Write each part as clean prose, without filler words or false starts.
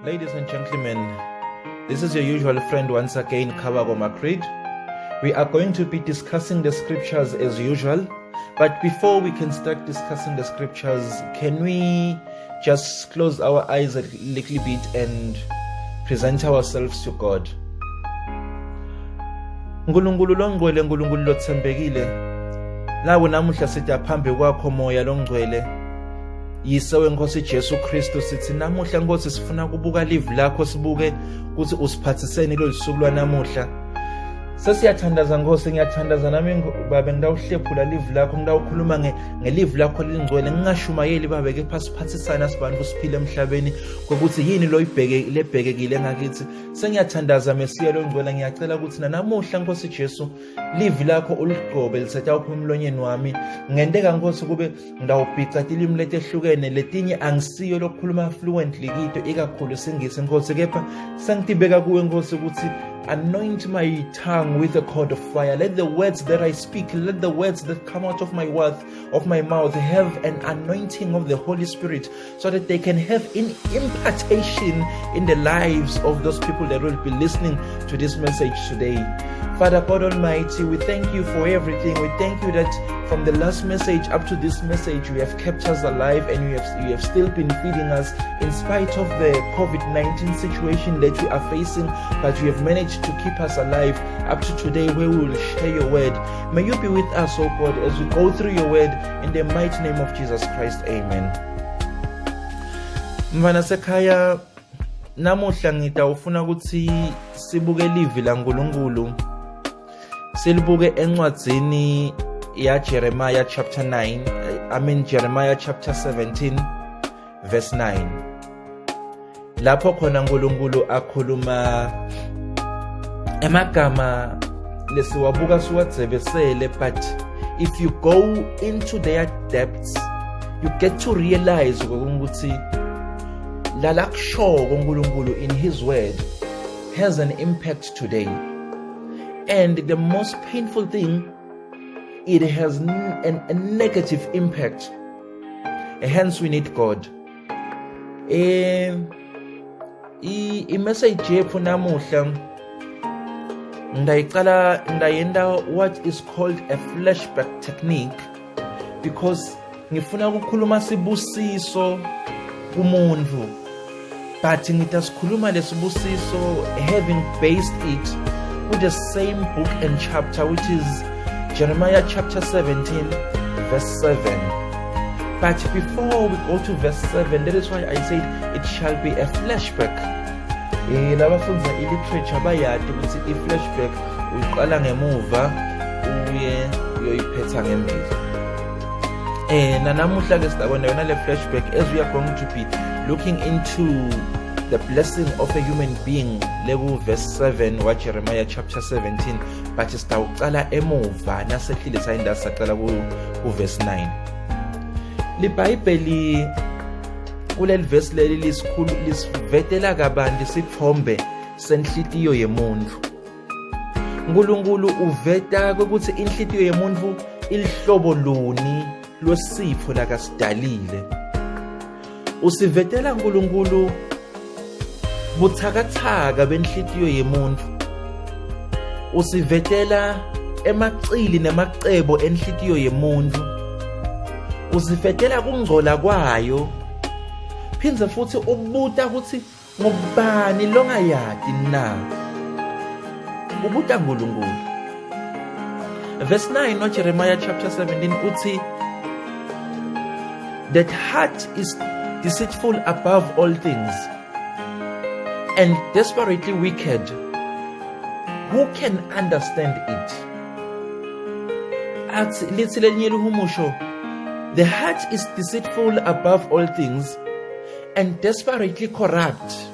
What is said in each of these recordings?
Ladies and gentlemen, this is your usual friend once again, Kabago Macreed. We are going to be discussing the scriptures as usual, but before we can start discussing the scriptures, can we just close our eyes a little bit and present ourselves to God? Nkulunkulu longcwele, Nkulunkulu lothembekile, nawe namuhla sithi phambi kwakho moya longcwele, Yise wenkosi Jesu Kristu, sithi namuhla Nkosi sifuna kubuka live lakho, sibuke ukuthi usiphathiseni lo suku lwanamuhla. Sesiyathandaza Nkosi, ngiyathandaza nami Baba, ngidawuhlephula live lakho, ngidawukhuluma ngelive lakho lingcwele, ngingashumayeli Baba ke phasiphathisana sibantu siphile emhlabeni kokuthi yini lo lebhekekile ngakithi. Sengiyathandaza Mesiya longcwele, ngiyacela ukuthi namuhla Nkosi Jesu live lakho uligqobe lisetha uphi emlonyeni wami. Ngendeka Nkosi kube ngidawubhica ilimi letehlukene, letinye angisiyo lokukhuluma fluently kito ikakhulu singisi Nkosi, kepha sengitibeka kuwe Nkosi ukuthi anoint my tongue with a cord of fire. Let the words that I speak, let the words that come out of my mouth have an anointing of the Holy Spirit, so that they can have an impartation in the lives of those people that will be listening to this message today. Father God Almighty, we thank you for everything. We thank you that from the last message up to this message, you have kept us alive and you have still been feeding us in spite of the COVID-19 situation that we are facing, but you have managed to keep us alive up to today where we will share your word. May you be with us, oh God, as we go through your word in the mighty name of Jesus Christ. Amen. Mvana sekhaya, namuhla ngidawufuna ukuthi sibuke live la Nkulunkulu. Silibuke encwadzini ya Jeremiah chapter 9, Jeremiah chapter 17 verse 9. Lapho khona Nkulunkulu akhuluma emagama lesiwabuka siwadzebesele, but if you go into their depths, you get to realize ukuthi lalakusho koNkulunkulu in his word has an impact today. And the most painful thing, it has a negative impact. Hence we need God. I-message yethu namuhla ndayenda what is called a flashback technique, because ngifuna ukukhuluma sibusiso kumuntu, but ngitasikhuluma lesibusiso having based it with the same book and chapter, which is Jeremiah chapter 17 verse 7. But before we go to verse 7, that is why I said it shall be a flashback. Labafunza iliterature bayati ukuthi i-flashback uyiqala ngemuva uye uyoyiphetha ngembili. Namuhla ke sitabona yona le flashback, as we are going to be looking into the blessing of a human being level verse 7 wa Jeremiah chapter 17, but sitawuqala emuva nasehlile sayinda saqala ku verse 9. LiBhayibheli kuleli verse leli lisikhulu lisivetela kabanti sithombe senhlitiyo yemuntu. Nkulunkulu uveta ukuthi inhlitiyo yemuntu ilihlobo luni losipho lakasidalile. Usivetela Nkulunkulu buthakathaka benhlitiyo yemuntu. Usivetela emacili nemacebo enhlitiyo yemuntu. Usivetela kungcola kwayo. Phindze futhi ubuta ukuthi ngubani longayati na. Ubuta Nkulunkulu. Verse 9 of Jeremiah chapter 17 uthi, that heart is deceitful above all things and desperately wicked. Who can understand it? The heart is deceitful above all things and desperately corrupt.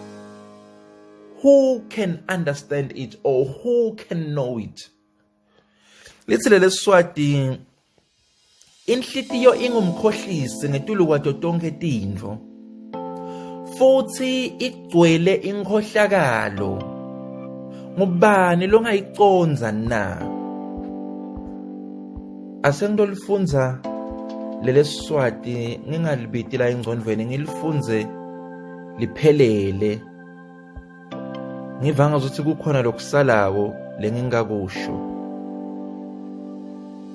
Who can understand it, or who can know it? Let's Swati. Inhlitiyo ingumkhohlisi ngetulu kwato tonke tintfo, futhi igcwele inkhohlakalo. Ngubani longayiconza na? Asengidolifunza lele Swati ngingalibiti la engcondvweni, ngilifunze liphelele ngivanga ukuthi kukhona lokusalawo lengingakusho.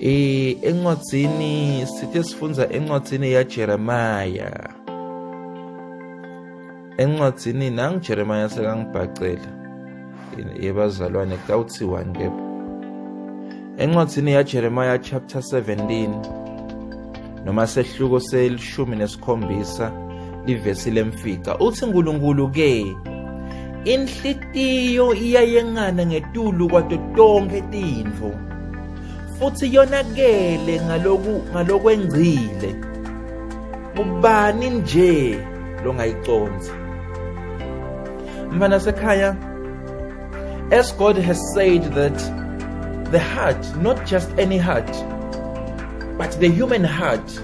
Encwadzini sithe sifunza encwadzini yaJeremiah. Encwadzini Jeremiah sekangibhacela yebazalwane kawuthi 1 kepha. Encwadzini yaJeremiah chapter 17 noma sehluko se-17 livesi lemfica uthi uNkulunkulu ke inhlitiyo iyayengana ngetulu kwato tonke tintfo futhi yonakele ngalokwengcile. Ubani nje longayiconzi? Mfana sekhaya, as God has said that the heart, not just any heart, but the human heart,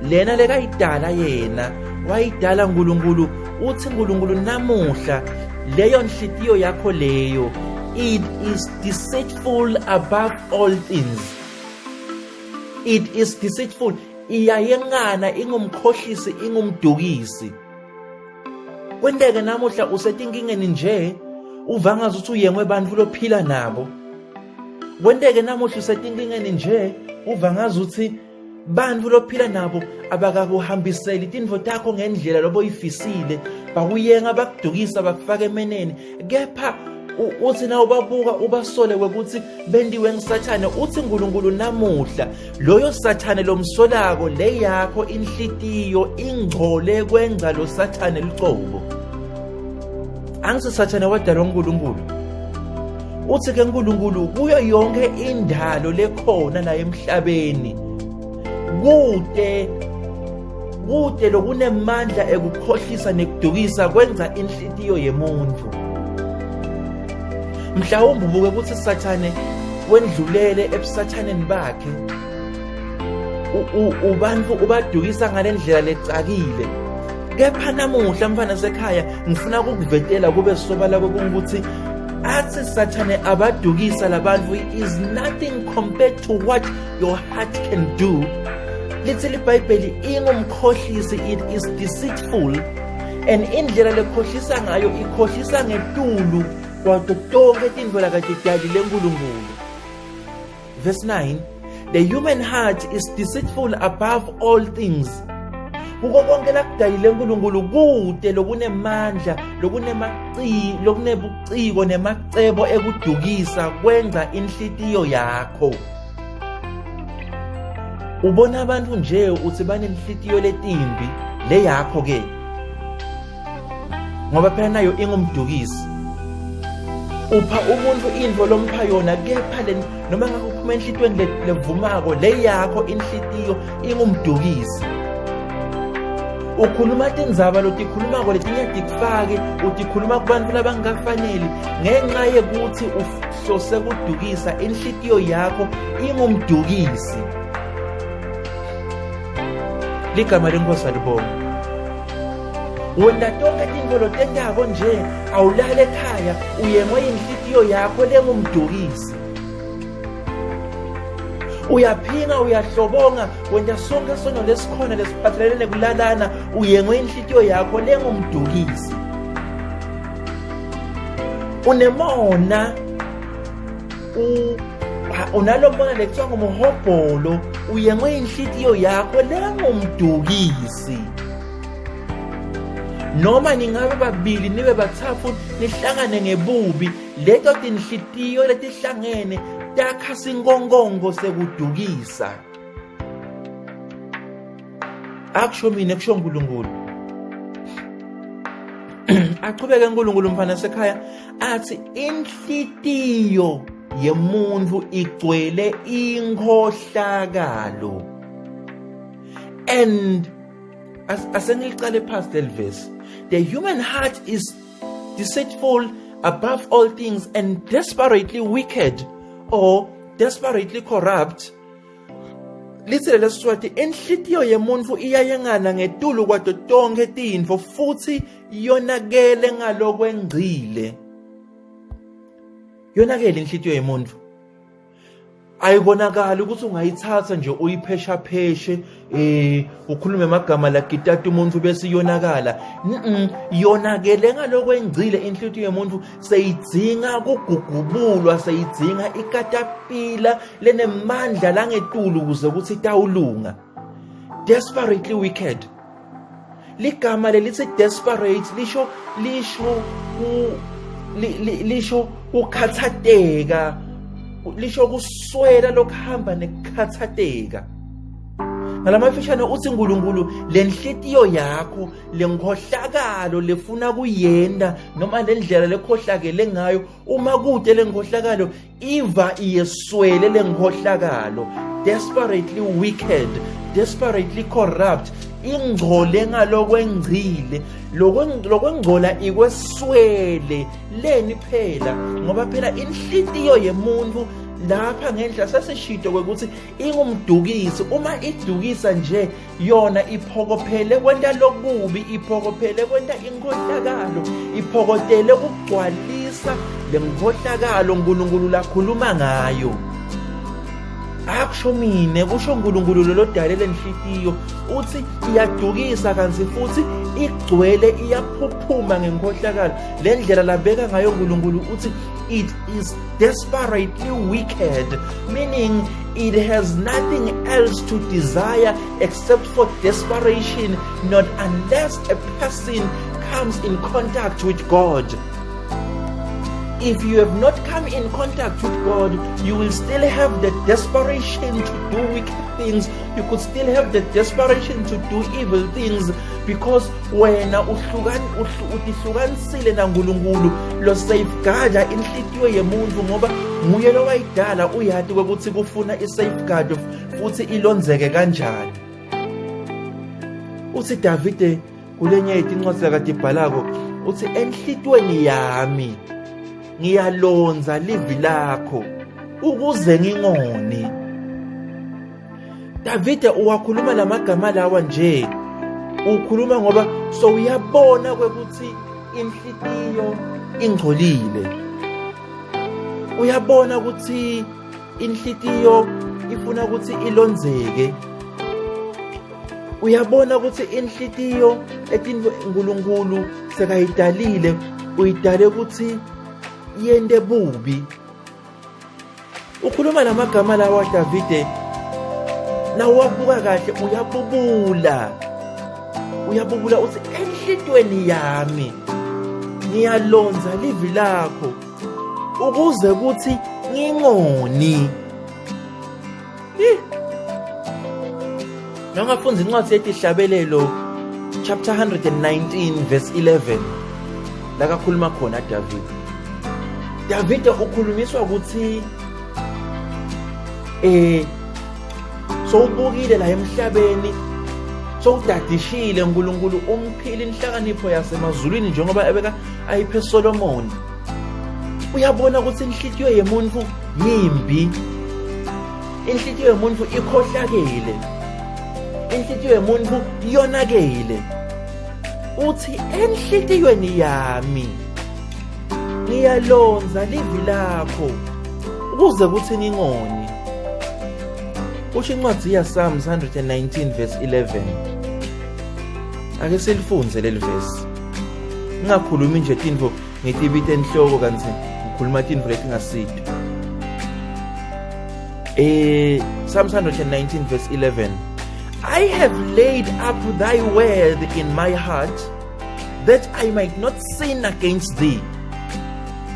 lena lekayidala yena wayidala uNkulunkulu. Uthi uNkulunkulu namuhla leyo nhliziyo yakho leyo, it is deceitful above all things. It is deceitful, iyayengana, ingumkhohlisi, ingumdukisi. Kwenteke namuhla usetinkingeni nje uvangaza ukuthi uyengwe bantfu lophila nabo. Kwenteke namuhla usetinkingeni nje uvangaza ukuthi bantfu lophila nabo abakakuhambiseli tintfo takho ngendlela loboyifisile, bakuyenga bakudukisa bakufaka emeneni. Kepha uthi na ubabuka ubasole ukuthi bendiwe ngisathane. Uthi uNkulunkulu namuhla loyo sathane lomsolako le yakho inhlitiyo ingcole kwenza lo sathane licobo. Angisi sathane wadala uNkulunkulu. Uthi ke uNkulunkulu kuyo yonke indalo lekhona la emhlabeni kude lokunemandla ekukhohlisa nekudukisa kwenza inhlitiyo yemuntu. Mhlawumbe ubuke ukuthi sathane wendlulele ebusathaneni bakhe, ubantfu ubadukisa ngalendlela lecakile. Kepha namuhla mfana sekhaya ngifuna ukukuvetela kube sobala ukuthi athi sathane abadukisa labantfu is nothing compared to what your heart can do. Lithi iBhayibheli ingumkhohlisi, it is deceitful, and indlela lekhohlisa ngayo ikhohlisa ngetulu kwato tonke tintfo lakatidalile uNkulunkulu. Verse 9, the human heart is deceitful above all things. Kuko konke lakudalile uNkulunkulu kude lokunemandla, lokunebuciko nemacebo ekudukisa kwenza inhlitiyo yakho. Ubona abantu nje uthi banenhlitiyo letimbi le yakho ke, ngoba phela nayo ingumdukisi. Upha umuntu indvo lompha yona, kepha noma ngakuphuma enhlitiyweni levumako le yakho inhlitiyo ingumdukisi. Ukhuluma tindzaba lotikhulumako letinyadi kufake, utikhuluma kubantu labangafaneli ngenxa yekuthi uhlose kudukisa. Inhlitiyo yakho ingumdukisi. Ligama leNkosi alibonge. Wena tonke tintfo lotentako nje awulale ekhaya uyengwe inhlitiyo yakho lengumdukisi. Uyaphinga, uyahlobonga, wenda sonke sono lesikhona lesiphathelene kulalana, uyengwe inhlitiyo yakho lengumdukisi. Unemona unalomona lekuthiwa ngumuhobholo, uyengwe inhlitiyo yakho lengumdukisi. Noma ningabe babili nibe bathathu nihlangane ngebubi, leto tinhlitiyo letihlangene takha singongongo sekudukisa. Akusho mina kusho uNkulunkulu. Aqhubeke uNkulunkulu mfana sekhaya athi inhlitiyo yemuntu igcwele inkhohlakalo. And asengiliqale past the verse, the human heart is deceitful above all things and desperately wicked or desperately corrupt. Lithi lesiswathi inhlitiyo yemuntu iyayengana ngetulu kwato tonke tintfo futhi yonakele ngalokwengcile. Yonakele inhlitiyo yemuntu. ayikonakala ukuthi ungayithatha nje uyiphesha ukhulume amagama la gitata umuntu bese iyonakala. Yonakele ngalokwengcile inhlitiyo yomuntu, seyidzinga kugugubulwa, seyidzinga ikatapila lenemandla langetulu ukuze ukuthi itawulunga. Desperately wicked. Ligama lelithi desperate lisho ukhathateka, lisho kuswela lokuhamba nekukhathateka. Ngalamafishane uthi uNkulunkulu lenhlitiyo yakho lenkhohlakalo lefuna kuyenda noma lendlela lekhohlakele ngayo, uma kude lenkhohlakalo iva iyeswele lenkhohlakalo. Desperately wicked, desperately corrupt, ingcole ngalokwengcile, lokwengcola ikweswele leni phela, ngoba phela inhlitiyo yemuntu lapha ngendlela sesishito kwekuthi ingumdukisi. Uma idukisa nje yona iphokophele kwenta lokubi, iphokophele kwenta inkhohlakalo, iphokotele ukugcwalisa lenkhohlakalo uNkulunkulu lakhuluma ngayo. Akusho mina, kusho uNkulunkulu lolodale lenhlitiyo, uthi iyadukisa kanti futhi igcwele iyaphuphuma ngenkhohlakalo. Le ndlela labeka ngayo uNkulunkulu uthi it is desperately wicked, meaning it has nothing else to desire except for desperation, not unless a person comes in contact with God. If you have not come in contact with God, you will still have the desperation to do wicked things. You could still have the desperation to do evil things, because wena utihlukanisile naNkulunkulu lo safeguarda inhlitiyo yemuntu, ngoba nguye lo wayidala, uyati ukuthi kufuna isafeguard futhi ilonzeke kanjani. Uthi Davide kulenye izincwadi zakadibhalako uthi enhlitweni yami ngiyalonza livi lakho ukuze ngingone. Davide uwakhuluma lamagama lawa nje, ukhuluma ngoba so uyabona kwekuthi inhlitiyo ingcolile, uyabona ukuthi inhlitiyo ifuna ukuthi ilonzeke, uyabona ukuthi inhlitiyo etinto uNkulunkulu sekayidalile uyidale ukuthi yende bubi. Ukhuluma lamagama lawa Davide, nawo wabuka kahle uyabubula uthi enhlitweni yami ngiyalonza livi lakho ukuze kuthi ngingoni. Nangafunda incwadi yetihlabelelo chapter 119 verse 11 la kakhuluma khona Davide ukhulumiswa ukuthi sowubukile la emhlabeni, sowudadishile uNkulunkulu umphile inhlakanipho yasemazulwini njengoba ebeka ayiphe Solomon. Uyabona ukuthi inhlitiyo yemuntu yimbi, inhlitiyo yemuntu ikhohlakele, inhlitiyo yemuntu yonakele. Uthi enhlitiyweni yami ngiyalonza livi lakho ukuze kuthi ngingoni. Usho incwadi ya Psalms 119 verse 11. Ake silifunze leli verse. Ngingakhulumi nje tinto ngetibite enhloko kanti ngikhuluma tinto letingasito. Psalms 119 verse 11. I have laid up thy word in my heart that I might not sin against thee.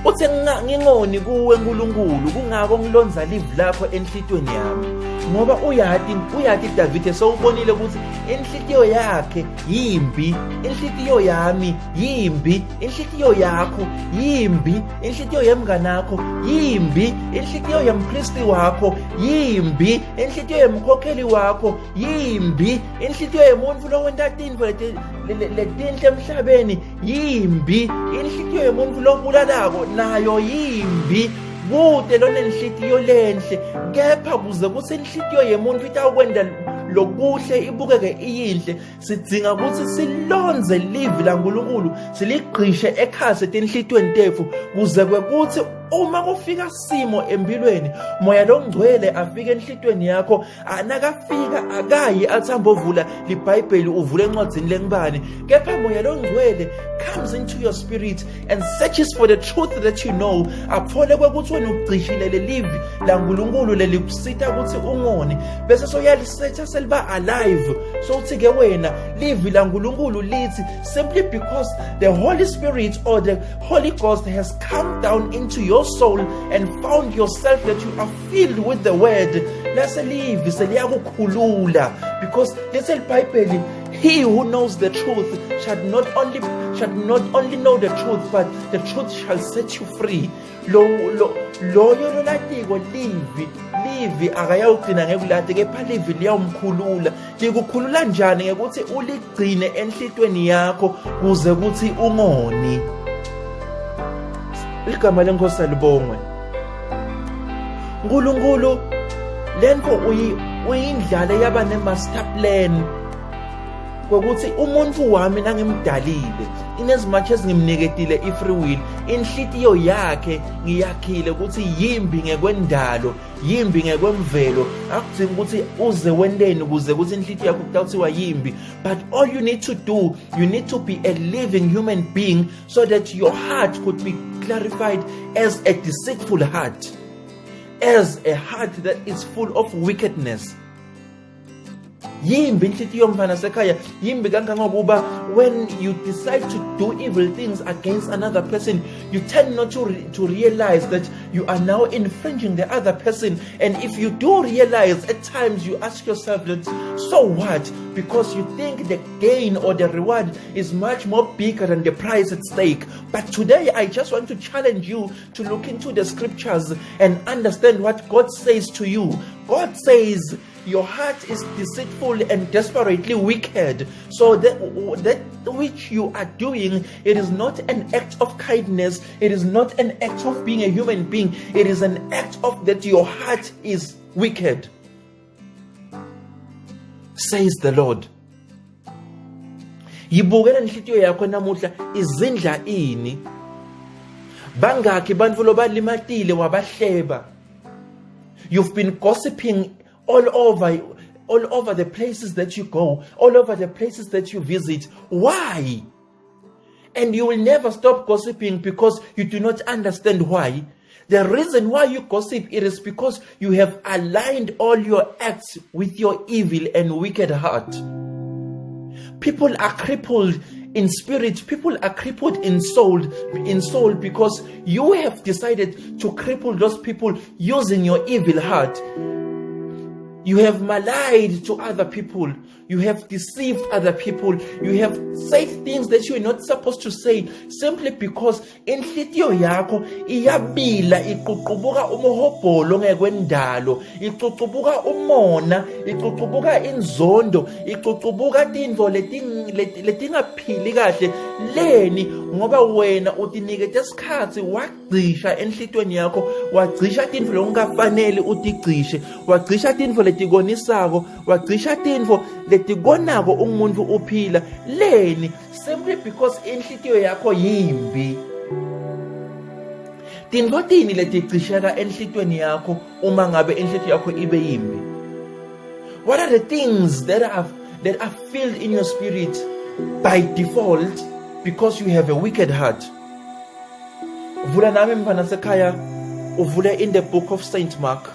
Uthi ngingoni kuwe uNkulunkulu kungako ngilonza livi lakho enhlitweni yami, ngoba uyati Davide sowubonile ukuthi enhlitiyo yakhe yimbi, enhlitiyo yami yimbi, enhlitiyo yakho yimbi, enhlitiyo yemnganakho yimbi, enhlitiyo yempristi wakho yimbi, enhlitiyo yemkhokheli wakho yimbi, enhlitiyo yemuntu lowenta tinto letinhle emhlabeni yimbi, enhlitiyo yemuntu lobulalako nayo yimbi. Kude lona inhlitiyo lenhle, kepha kuze kuthi inhlitiyo yemuntu itawukwenda lokuhle ibukeke iyinhle, sidinga ukuthi silonze livi laNkulunkulu, siligqishe ekhasi etinhlitweni tethu kuze kwekuthi uma kufika simo empilweni moya longcwele afika enhlitweni yakho anakafika akayi athambovula liBhayibheli uvule encwadzini lengibani kepha moya longcwele comes into your spirit and searches for the truth that you know aphole kwekuthi wena ugcishile lelivi laNkulunkulu lelikusita ukuthi ungoni bese soyalisearcha seliba alive so uthi ke wena livi laNkulunkulu lithi simply because the Holy Spirit or the Holy Ghost has come down into your soul and found yourself that you are filled with the word laselivi seliyakukhulula because little Bible he who knows the truth shall not only know the truth but the truth shall set you free loyo lolatiko livi akayawugcina ngekulati kepha livi liyawumkhulula likukhulula njani ngekuthi uligcine enhlitweni yakho kuze kuthi ungoni igama lenkosi libongwe uNkulunkulu lento uyindlala yaba nemaster plan kokuthi umuntu wami nangimdalile as much as ngimniketile ifree will inhlitiyo yakhe ngiyakhile ukuthi yimbi ngekwendalo yimbi ngekwemvelo akudingi ukuthi uze wendeni kuze ukuthi inhlitiyo yakho kuthiwa yimbi but all you need to do you need to be a living human being so that your heart could be clarified as a deceitful heart as a heart that is full of wickedness yimbi inhlitiyo mfana sekhaya yimbi kangangokuba when you decide to do evil things against another person you tend not to realize that you are now infringing the other person and if you do realize at times you ask yourself that so what because you think the gain or the reward is much more bigger than the price at stake but today I just want to challenge you to look into the scriptures and understand what God says to you. God says your heart is deceitful and desperately wicked. So that which you are doing, it is not an act of kindness. It is not an act of being a human being. It is an act of that your heart is wicked. Says the Lord. Yibukela inhlitiyo yakho namuhla izindla ini. Bangaki bantfu lobalimatile wabahleba. You've been gossiping all over the places that you go, all over the places that you visit. Why? And you will never stop gossiping because you do not understand why. The reason why you gossip, it is because you have aligned all your acts with your evil and wicked heart. People are crippled in spirit, people are crippled in soul because you have decided to cripple those people using your evil heart. You have lied to other people. You have deceived other people. You have said things that you are not supposed to say simply because inhlitiyo yakho iyabila iququbuka umuhobholo ngekwendalo iququbuka umona iququbuka inzondo iququbuka tintfo letingaphili kahle leni ngoba wena utinikete isikhathi wagcisha enhlitweni yakho wagcisha tintfo lokungafanele utigcishe wagcisha tintfo letikonisako wagcisha tintfo letikonako umuntu uphila leni simply because inhlitiyo yakho yimbi. Tintfo tini letigcisheka enhlitweni yakho uma ngabe inhlitiyo yakho ibe yimbi? What are the things that are filled in your spirit by default because you have a wicked heart? Vula nami mfana sekhaya uvule in the book of Saint Mark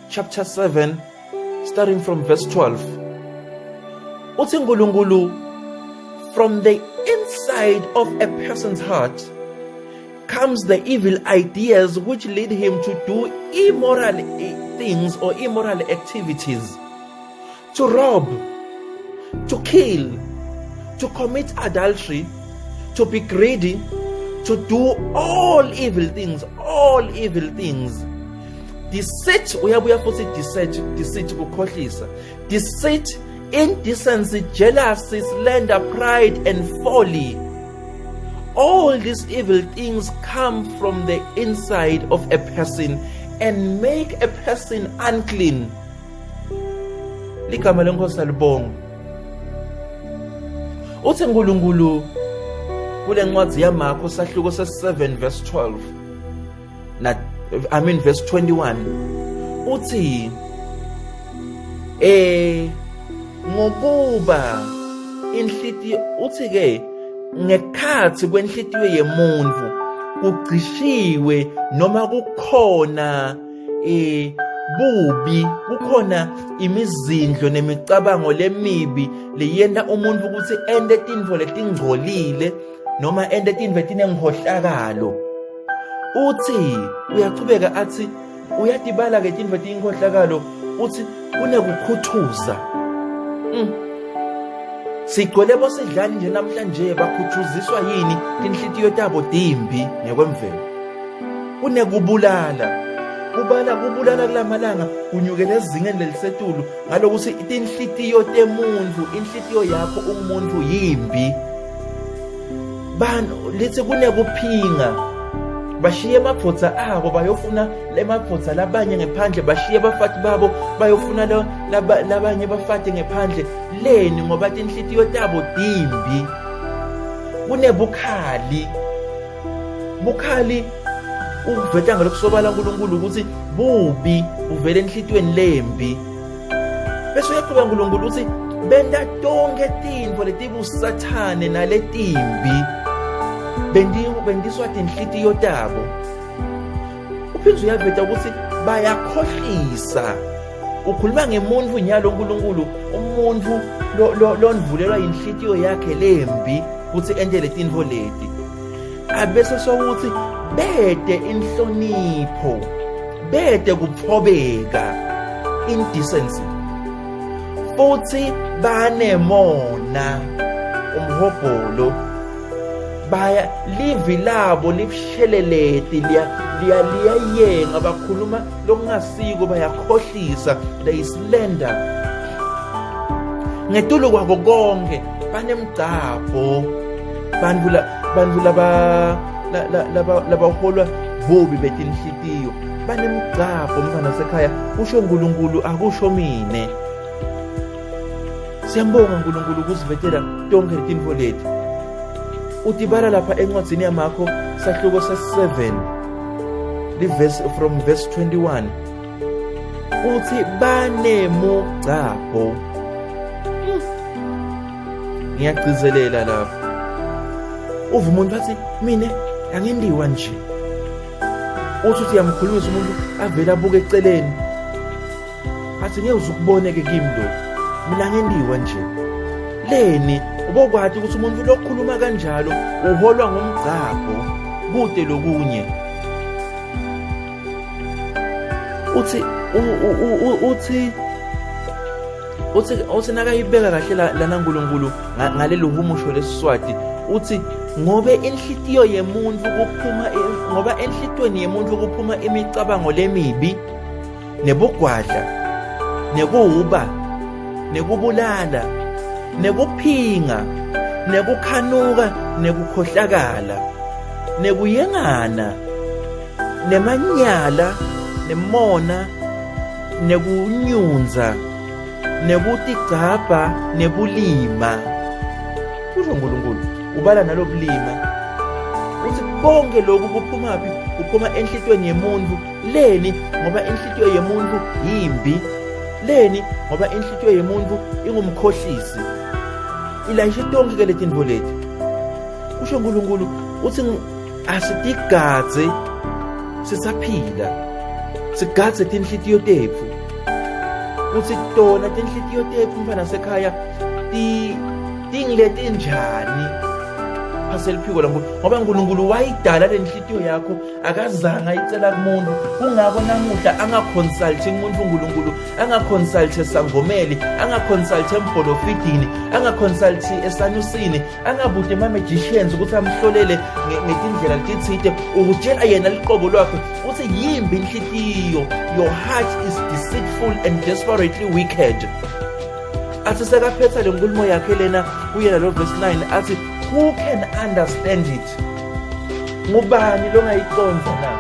chapter 7 starting from verse 12. Uthi uNkulunkulu, from the inside of a person's heart comes the evil ideas which lead him to do immoral things or immoral activities, to rob, to kill, to commit adultery, to be greedy, to do all evil things, Deceit, uyabuya futhi deceit kukhohlisa. Deceit, indecency, jealousy, slander, pride and folly. All these evil things come from the inside of a person and make a person unclean. Ligama lenkosi libonga. Uthi uNkulunkulu kule ncwadi yaMarko sahluko se7 verse 12. verse 21 uthi ngokuba inhlitiyo uthi ke ngekhathi kwenhlitiyo yemuntu kucishiwe noma kukhona bubi, kukhona imizindlo nemicabango lemibi leyenda umuntu ukuthi ende tintfo letingcolile noma ende tintfo letinengihohlakalo. Uthi uyachubeka athi uyatibala ke tintfo letinengihohlakalo uthi kunekukhuthuza. Sigcwele bosidlali nje namhlanje bakhuthuziswa yini tinhlitiyo tabo timbi ngekwemvelo. Kunekubulala, kubulala kulamalanga kunyukela ezingeni lelisetulu ngalokuthi tinhlitiyo temuntu, inhlitiyo yakho umuntu yimbi. Lithi kunekuphinga, bashiye amabhodza abo bayofuna lemabhodza labanye ngephandle, bashiye abafati babo bayofuna labanye bafati ngephandle. Leni ngoba tinhlitiyo tabo dimbi. Kunebukhali, bukhali ukuveta ngalokusobala uNkulunkulu ukuthi bubi uvele enhlitiyweni lembi. Bese uyaqhubeka uNkulunkulu uthi benda tonke tintfo letibusathane naletimbi bendiswa tinhlitiyo tabo. Uphindze uyaveta ukuthi bayakhohlisa. Ukhuluma ngemuntu nyalo uNkulunkulu, umuntu lonivulelwa inhlitiyo yakhe lembi ukuthi endele tintfo leti. Abese sokuthi bede inhlonipho, bede kuphobeka, indecency, futhi banemona, umhobholo, baya livi labo libsheleleti liyayenga, bakhuluma lokungasiko, bayakhohlisa, they slander. Ngetulu kwabo konke banemgcapho, bantfu labaholwa bobi betinhlitiyo banemgcapho. Mfana sekhaya kusho uNkulunkulu akusho mine. Siyambonga uNkulunkulu ukusivetela tonke letintfo leti. Utibala lapha encwadzini yamakho sahluko se-7 from verse 21 uthi banemugcapho. Ngiyagcizelela lapha. Uva umuntu athi mine angendiwa nje. Uthi uyamkhulumisa umuntu avela abuke eceleni athi ngeke uzukuboneke kimi lo, mina angendiwa nje. Leni ubokwathi ukuthi umuntu lokhuluma kanjalo uholwa ngomgcapho kude lokunye. uthi nakayibeka kahle lana uNkulunkulu ngalelo humusho lesiswati uthi ngoba enhlitiyo yemuntu kuphuma ngoba enhlitweni yemuntu kuphuma imicabango lemibi nebugwadla nekuhuba nekubulala nekuphinga nekukhanuka nekukhohlakala nekuyengana nemanyala nemona nekunyunza nekutigcabha nebulima. Kusho uNkulunkulu ubala nalobulima uthi bonke lokhu kuphumaphi? Kuphuma enhlitweni yemuntu. Leni ngoba enhlitiyo yemuntu yimbi, leni ngoba enhlitiyo yemuntu ingumkhohlisi. Ilayishe tonke ke letintfo leti. Kusho uNkulunkulu uthi asitigadze sisaphila, sigadze tinhlitiyo tetfu. Uthi tona tinhlitiyo tetfu mfana sekhaya tingilete njani phaseliphiko laNkulunkulu, ngoba uNkulunkulu wayidala lenhlitiyo yakho akazange ayicela kumuntu. Kungako namuhla angaconsulte umuntu uNkulunkulu, angaconsulte Sangomeli, angaconsulte eMbholofidini, angaconsulte eSanusini, angabude ama-magicians ukuthi amhlolele ngetindlela letitsite ukutshela yena liqobo lwakhe. Uthi yimbi inhlitiyo, your heart is deceitful and desperately wicked. Athi sekaphetha le nkulumo yakhe lena kuyena lo verse 9 athi who can understand it? Ngubani longayiconza na?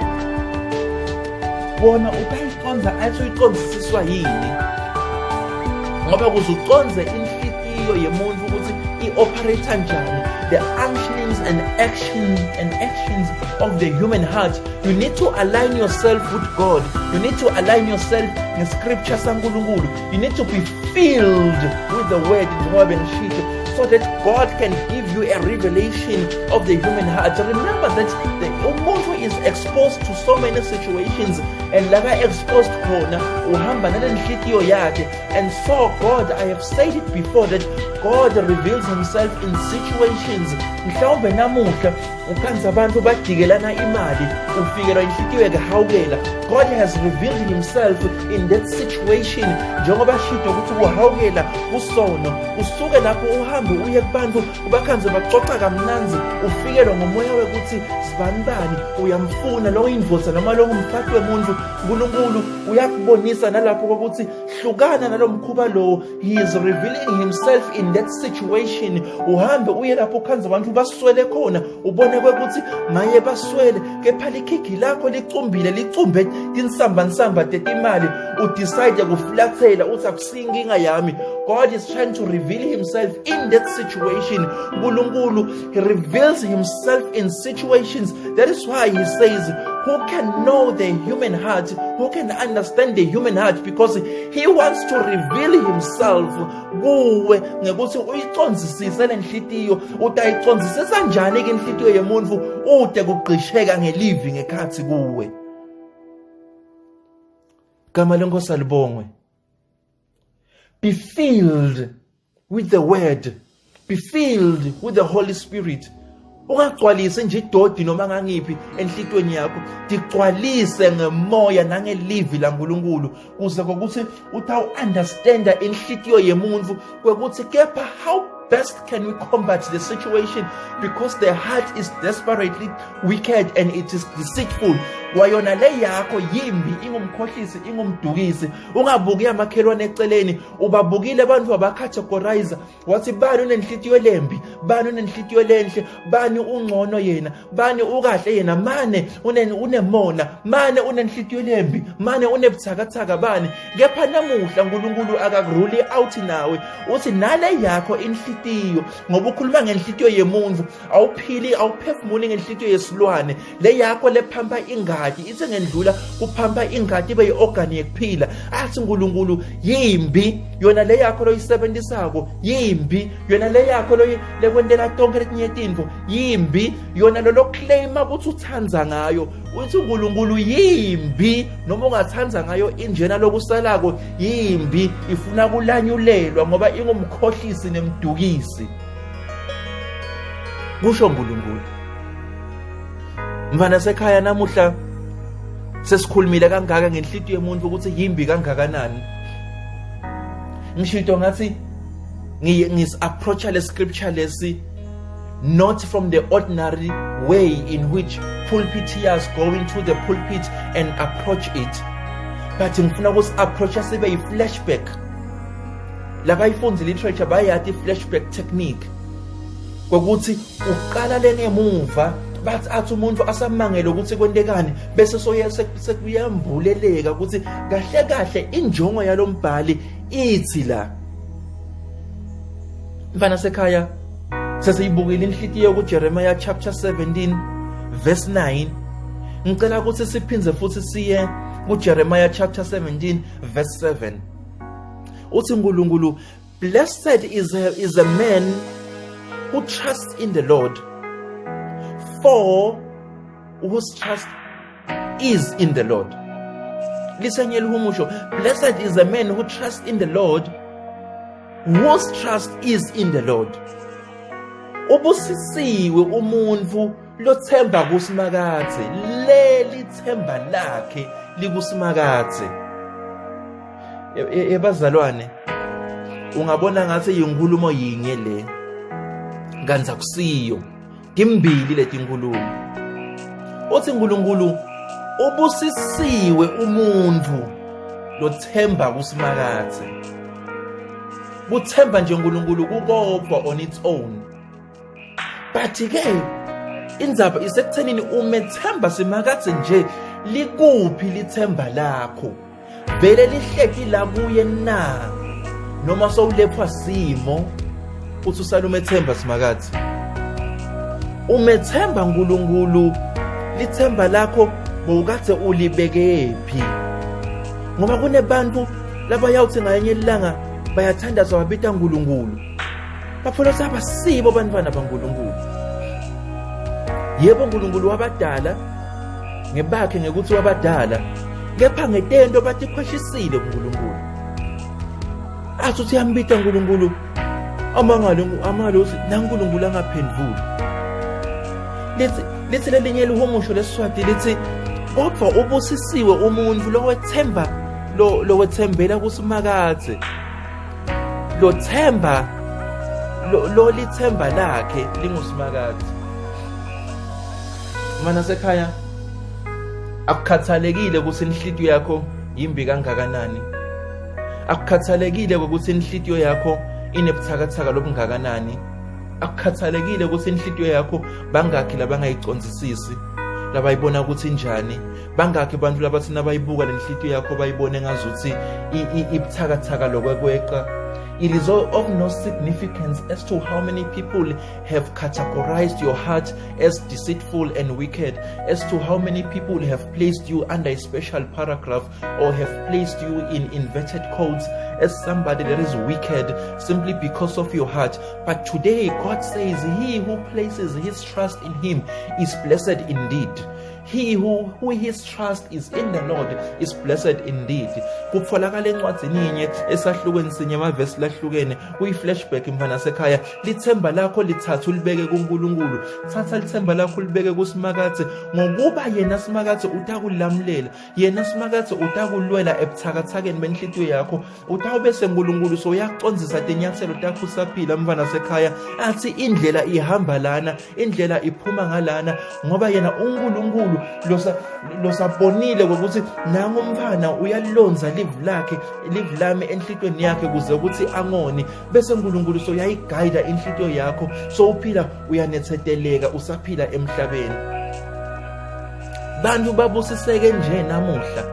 Bona utayiconza athi uyiconzisiswa yini? Ngoba kuze uconze inhlitiyo yemuntu ukuthi i-operate njani, the actions and actions of the human heart. You need to align yourself with God. You need to align yourself in scripture sankulunkulu. You need to be filled with the word so that God can give you a revelation of the human heart. Remember that the umuntu is exposed to so many situations, and like I exposed khona uhamba nalenhliziyo yakhe. And so God, I have said it before, that God reveals himself in situations. Mhlawumbe namuhla ukhanza abantu badikelana imali, ufikelwa inhliziyo yakhe hawukela. God has revealed himself in that situation. Njengoba shito ukuthi uhawukela usono, usuke lapho uhambe uye kubantu ubakhanze baxoxa kamnanzi, ufikelwa ngomoya wekuthi sibanibani uyamfuna lo indvodza noma lo umfati wemuntu. uNkulunkulu uyakubonisa nalapho ukuthi hlukana nalo mkhuba lo. He is revealing himself in that situation. Uhambe uye lapho ukhanze abantu baswele khona, ubone kwekuthi maye baswele, kepha likhigi lakho licumbile, licumbe tinsamba tetimali, udecide ukuflathela uthi akusinkinga yami. God is trying to reveal himself in that situation. uNkulunkulu, he reveals himself in situations. That is why he says, who can know the human heart? Who can understand the human heart? Because he wants to reveal himself kuwe ngekuthi uyicondzisise lenhlitiyo. Utayicondzisisa njani ke inhlitiyo yemuntu ude kugqisheka ngelivi ngekhathi kuwe. Gama lenkosi alibongwe. Be filled with the word. Be filled with the Holy Spirit. Ungagcwalise nje idodi noma ngangiphi enhlitweni yakho. Digcwalise ngemoya nangelivi laNkulunkulu kuze kokuthi uthawu understand inhlitiyo yemuntu kwekuthi kepha how best can we combat the situation, because the heart is desperately wicked and it is deceitful. Wayona le yakho yimbi, ingumkhohlisi, ingumdukisi. Ungabuki amakhelwane eceleni, ubabukile abantu abacategorize wathi bani unenhlitiyo lembi, bani unenhlitiyo lenhle, bani ungcono yena, bani ukahle yena, mane unemona, mane unenhlitiyo lembi, mane unebuthakathaka bani. Kepha namuhla uNkulunkulu akakuruli out nawe uthi nale yakho inhlitiyo, ngoba ukhuluma ngenhlitiyo yemuntu, awuphili awuphefumuli ngenhlitiyo yesilwane. Le yakho lephampa ingadi ithi ngendlula kuphampa ingadi ibe yiorgani yekuphila. Athi uNkulunkulu yimbi yona le yakho loyisebenzisako, yimbi yona le yakho lekwentela tonke letinye tinto, yimbi yona lo claim ukuthi uthanza ngayo. Uthi uNkulunkulu yimbi noma ungathanza ngayo injena lokusalako, yimbi ifuna kulanyulelwa ngoba ingumkhohlisi nemdukisi. Kusho uNkulunkulu. Mfana sekhaya namuhla sesikhulumile kangaka ngenhlitiyo yemuntu ukuthi yimbi kangakanani. Ngishito ngathi ngis-approacha le scripture lesi not from the ordinary way in which pulpiteers go into the pulpit and approach it, but ngifuna ukusi-approacha sibe yi-flashback. Labayifunza literature bayathi flashback technique, kokuthi uqala lengemuva bathi athi umuntu asamangele ukuthi kwentekani, bese sekuyambuleleka ukuthi kahle kahle injongo yalombhali ithi la. Mfana sekhaya sesiyibukile inhlitiyo kuJeremiah chapter 17 verse 9. Ngicela ukuthi siphinze futhi siye kuJeremiah chapter 17 verse 7. Uthi uNkulunkulu, blessed is a man who trusts in the Lord, for whose trust is in the Lord. Listen, blessed is a man who trusts in the Lord, whose trust is in the Lord. Ubusisiwe umuntu lothemba kusimakathe, leli themba lakhe likusimakathe. Ebazalwane, ungabona ngathi inkulumo yinye le, kanti akusiyo. Kimbili leti nkulumo. Uthi uNkulunkulu, ubusisiwe umuntu lothemba kusimakathe. Kuthemba nje uNkulunkulu kukodwa on its own. But ke indzaba isekuthenini umethemba simakathe nje, likuphi lithemba lakho? Vele lihleki la kuye na, noma sowulephwa simo uthi usala umethemba simakathe. umethemba uNkulunkulu, lithemba lakho bowukade ulibekephi? Ngoba kunebantu labayawuthi ngayenye ilanga bayathandaza babita uNkulunkulu, baphola sabasibo bantwana baNkulunkulu. Yebo uNkulunkulu wabadala ngebakhe ngekuthi wabadala, kepha ngetento bathi khweshisile uNkulunkulu. Athi uthi yambita uNkulunkulu, amangalo naNkulunkulu angaphenduli. Lithi lelinye lihumusho leSiswati lithi kodwa ubusisiwe umuntu lowethembela kusimakadze, lo lithemba lakhe lingusimakadze. Mana sekhaya akukhathalekile ukuthi inhlitiyo yakho yimbi kangakanani, akukhathalekile ukuthi inhlitiyo yakho inebuthakathaka lobungakanani, akukhathalekile ukuthi inhlitiyo yakho bangakhi labangayicondzisisi, labayibona ukuthi njani, bangakhi abantu labathi nabayibuka lenhlitiyo yakho bayibone ngazuthi ibuthakathaka lokwekweqa. It is of no significance as to how many people have categorized your heart as deceitful and wicked, as to how many people have placed you under a special paragraph or have placed you in inverted codes as somebody that is wicked simply because of your heart. But today God says he who places his trust in him is blessed indeed. He who his trust is in the Lord is blessed indeed. Kutfolakala encwadzini inye esahlukweni sinye amavesi lahlukene kuyi-flashback mfana sekhaya. Lithemba lakho lithatha ulibeke kuNkulunkulu, thatha lithemba lakho ulibeke kusimakadze, ngokuba yena simakadze utakulilamulela, yena simakadze utakulwela ebuthakathakeni benhlitiyo yakho, utawube seNkulunkulu so uyacondzisa tinyathelo takho usaphila mfana sekhaya. Athi indlela ihamba lana, indlela iphuma ngalana, ngoba yena uNkulunkulu losabonile ukuthi nangu umfana uyalonza live lami enhlitweni yakhe kuze ukuthi angoni, bese uNkulunkulu so uyayiguide inhlitiyo yakho so uphila uyanetheteleka usaphila emhlabeni. Bantu babusiseke nje namuhla,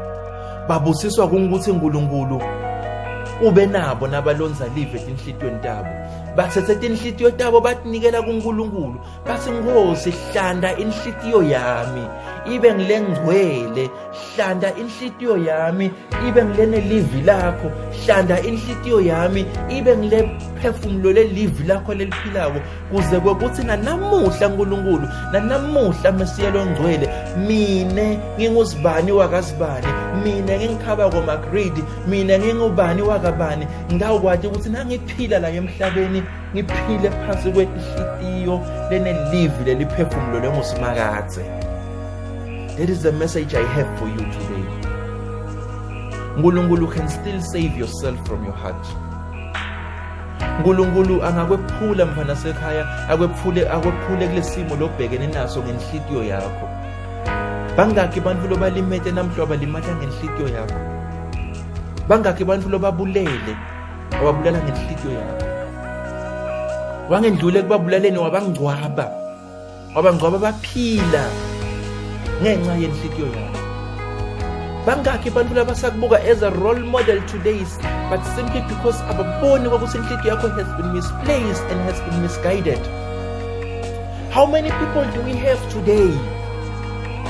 babusiswa ukuthi uNkulunkulu ube nabo nabalonza live enhlitweni tabo, bathethe inhlitiyo tabo batinikela kuNkulunkulu, bathi Nkosi hlanda inhlitiyo yami ibe ngilengcwele, hlanda inhlitiyo yami ibe ngilene livi lakho, hlanda inhlitiyo yami ibe ngile phefumulo lelivi lakho leliphilako, kuze kwekuthi nanamuhla uNkulunkulu, nanamuhla Mesiyelo ngcwele, mine nginguzibani wakazibani, mine ngingikhaba komagridi, mine ngingubani wakabani, ngawukwati ukuthi nangiphila la emhlabeni ngiphile phasi kwenhlitiyo lenelivi leliphefumulo lengusimakadze. That is the message I have for you today. uNkulunkulu can still save yourself from your heart. uNkulunkulu angakwephula mfana sekhaya, akwephule kulesimo lobhekene naso ngenhlitiyo yakho. Bangakhi abantu lobalimete namhla balimata ngenhlitiyo yakho, bangakhi abantu lobabulele wabulala ngenhlitiyo yakho, wangendlule kubabulaleni wabangcwaba baphila ngenxa yenhlitiyo yakho. Bangakhi abantu labasakubuka as a role model today, but simply because ababoni ukuthi inhlitiyo yakho has been misplaced and has been misguided. How many people do we have today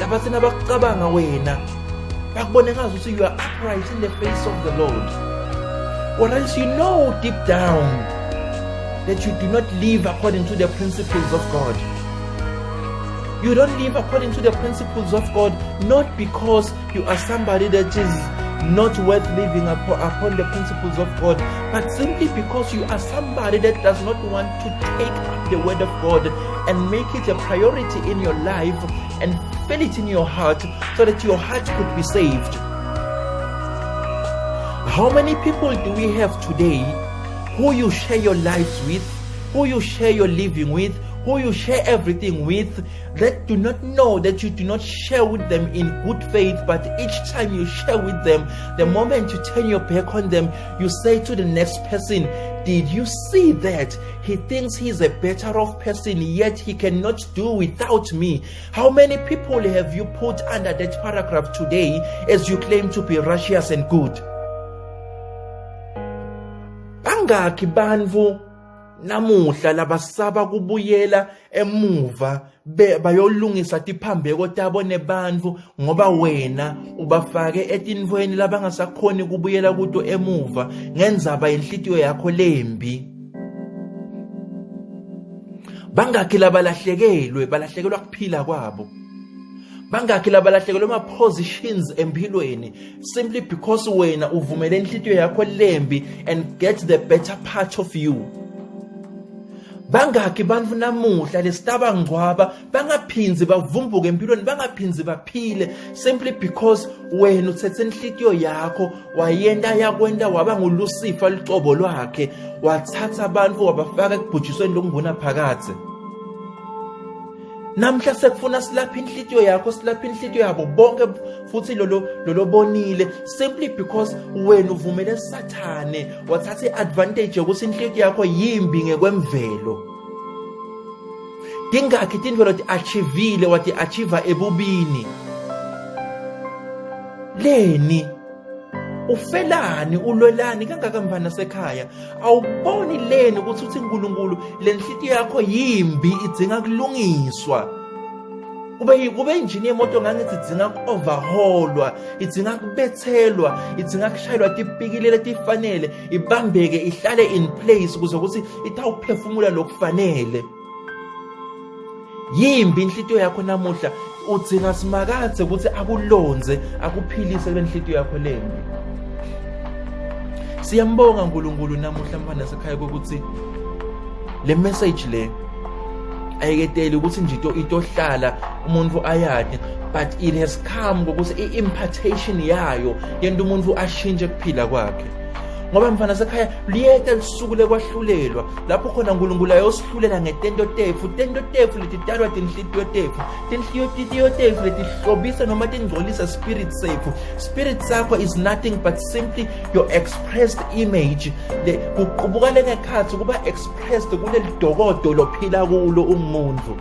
labathi nabakucabanga wena bakubone ngazi ukuthi you are upright in the face of the Lord, or else you know deep down that you do not live according to the principles of God. You don't live according to the principles of God, not because you are somebody that is not worth living upon the principles of God, but simply because you are somebody that does not want to take up the word of God and make it a priority in your life and feel it in your heart so that your heart could be saved. How many people do we have today who you share your lives with, who you share your living with, who you share everything with, that do not know that you do not share with them in good faith, but each time you share with them, the moment you turn your back on them, you say to the next person, did you see that? He thinks he's a better off person, yet he cannot do without me. How many people have you put under that paragraph today as you claim to be righteous and good? Bangakhi bantu namuhla labasaba kubuyela emuva bayolungisa tiphambeko tabo nebantu ngoba wena ubafake etinvweni labangasakhoni kubuyela kuto emuva ngendzaba yenhlitiyo yakho lembi. Bangakhi balahlekelwa kuphila kwabo? Bangakhi balahlekelwa ama-positions empilweni simply because wena uvumele inhlitiyo yakho lembi and get the better part of you? Bangakhi bantu namuhla lesitaba ngcwaba bangaphinzi bavumbuke empilweni, bangaphinzi baphile simply because wena uthethe inhlitiyo yakho wayenda yakwenda waba ngulusifa licobo lwakhe, wathatha abantu wabafaka ekubhujisweni lokungona phakathi. Namhla sekufuna silapha inhlitiyo yakho, silapha inhlitiyo yabo bonke futhi lolo bonile simply because wena uvumele Sathane wathatha iadvantage yokuthi inhlitiyo yakho yimbi ngekwemvelo. Dingakhi tindvelo ti-achievile wati-achieva ebubini. Leni ufelani ulwelani kangaka mfana sekhaya? Awuboni leni ukuthi uthi uNkulunkulu le nhlitiyo yakho yimbi idzinga kulungiswa? Kube injini yemoto ngangithi idzinga ku-overhaulwa, idzinga kubethelwa, idzinga kushayelwa tipikile letifanele, ibambeke ihlale in place ukuze ukuthi itawuphefumula lokufanele. Yimbi inhlitiyo yakho namuhla, udzinga simakadze ukuthi akulonze akuphilise le nhlitiyo yakho lembi. Siyambonga uNkulunkulu namuhla mfana sekhaya ukuthi le message le ayiketeli ukuthi nje itohlala umuntu ayade, but it has come ngokuthi i-impartation yayo yento umuntu ashintshe kuphila kwakhe. Ngoba mfana sekhaya liyeta lisuku lekwahlulelwa lapho khona uNkulunkulu ayosihlulela ngetento tefu letitalwa tinhlitiyo tefu letihlobisa noma tingcolisa spirit sethu. Spirit sakho is nothing but simply your expressed image kuqubuka lengekhathi kuba expressed kuleli dokodo lophila kulo umuntu.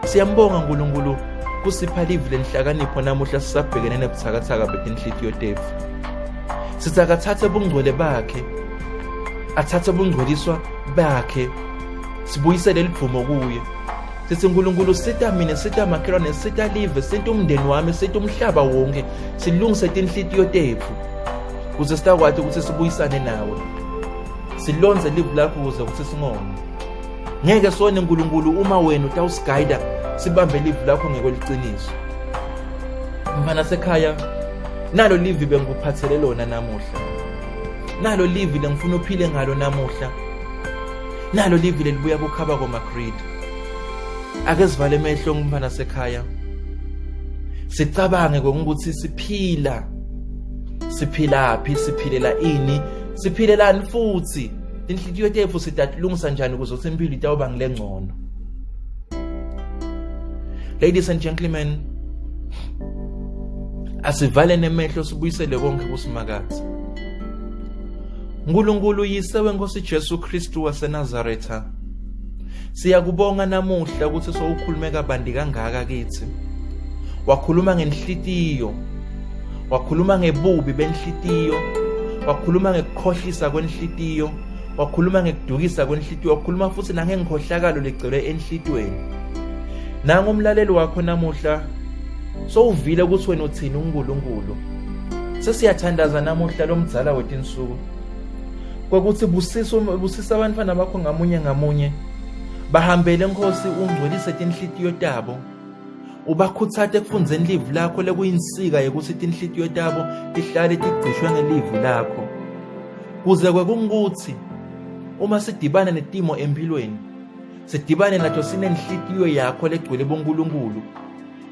Siyambonga uNkulunkulu kusipha live lenhlakanipho namuhla sisabhekene nebuthakathaka betinhlitiyo tefu. Sithathe ubungcwele bakhe, athathe ubungcweliswa bakhe, sibuyisele livumo kuye. Sithi uNkulunkulu sitha mina, sitha makhelwane, sitha live, sitha umndeni wami, sitha umhlaba wonke, silungise inhlitiyo tefu ukuze sitakwazi ukuthi sibuyisane nawe. Silonze live lakho ukuze ukuthi singone. Ngeke sone uNkulunkulu uma wena utawusigayida sibambe live lakho ngekweliciniso. Mfana sekhaya, nalo livi bengikuphathele lona namuhla. Nalo livi lengifuna uphile ngalo namuhla. Nalo livi lelibuya kukhaba koMacreed. Ake sivale emehlo ngumfana sekhaya. Sicabange ngokuthi siphilaphi, siphilela ini, siphilelani futhi. Inhlitiyo tefu sitatulungisa njani ukuze ukuthi impilo itawuba ngilengcono. Ladies and gentlemen, asivale nemehlo sibuyisele konke kusimakadze. uNkulunkulu yise wenkosi Jesu Kristu waseNazaretha, siyakubonga namuhla ukuthi sowukhulume kabandi kangaka kithi. Wakhuluma ngenhlitiyo, wakhuluma ngebubi benhlitiyo, wakhuluma ngekukhohlisa kwenhlitiyo, wakhuluma ngekudukisa kwenhlitiyo, wakhuluma futhi nangengikhohlakalo legcwele enhlitweni. Nangu umlaleli wakho namuhla so uvile ukuthi wena uthini uNkulunkulu. Sesiyathandaza namuhla lo mdzala wetinsuku kokuthi busisa abantwana bakho ngamunye bahambele Nkosi ungcwelise tinhlitiyo tabo, ubakhuthathe kufundzeni live lakho lekuyinsika yokuthi tinhlitiyo tabo tihlale tigcishwe ngelive lakho, kuze kwekuthi uma sidibana netimo empilweni sidibane nato sinenhlitiyo yakho legcwele boNkulunkulu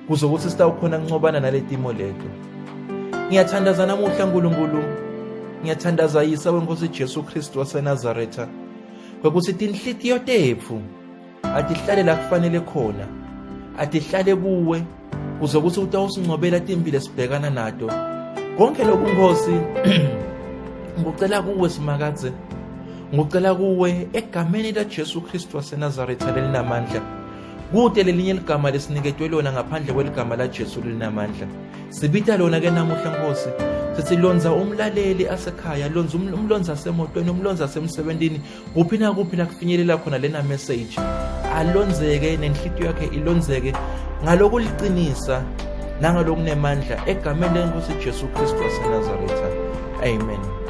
kuze ukuthi sitawukhona kuncobana naletimo leto. Ngiyathandaza namuhla uNkulunkulu, ngiyathandaza yisa wenkosi Jesu Kristu waseNazaretha kokuthi tinhlitiyo tefu atihlale la kufanele khona, atihlale kuwe kuze ukuthi utawusincobela timpilo sibhekana nato. Konke lokhu Nkosi ngicela kuwe simakadze, ngicela kuwe egameni laJesu Kristu waseNazaretha lelinamandla, Kude lelinye ligama lesiniketwe lona ngaphandle kweligama laJesu linamandla. Sibita lona-ke namuhla Nkosi. Sithi lonza umlaleli asekhaya, lonza umlonza asemotweni, umlonza asemsebentini, kuphi na kuphi la kufinyelela khona lena message. Alonzeke nenhlitiyo yakhe ilonzeke ngalokuliqinisa nangalokunemandla egameni leNkosi Jesu Kristu waseNazaretha. Amen.